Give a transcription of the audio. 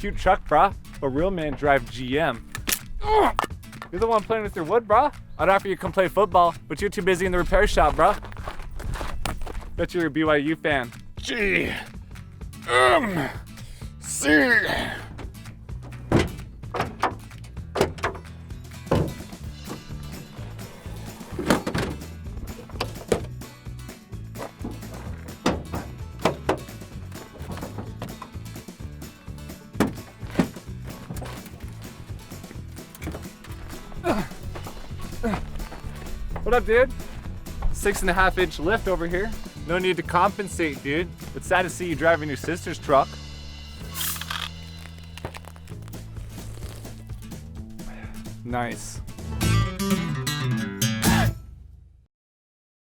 cute truck, brah, but real men drive GM. You're the one playing with your wood, brah. I'd offer you to come play football, but you're too busy in the repair shop, brah. Bet you're a BYU fan. GMC. What up, dude? 6.5-inch lift over here. No need to compensate, dude. It's sad to see you driving your sister's truck. Nice.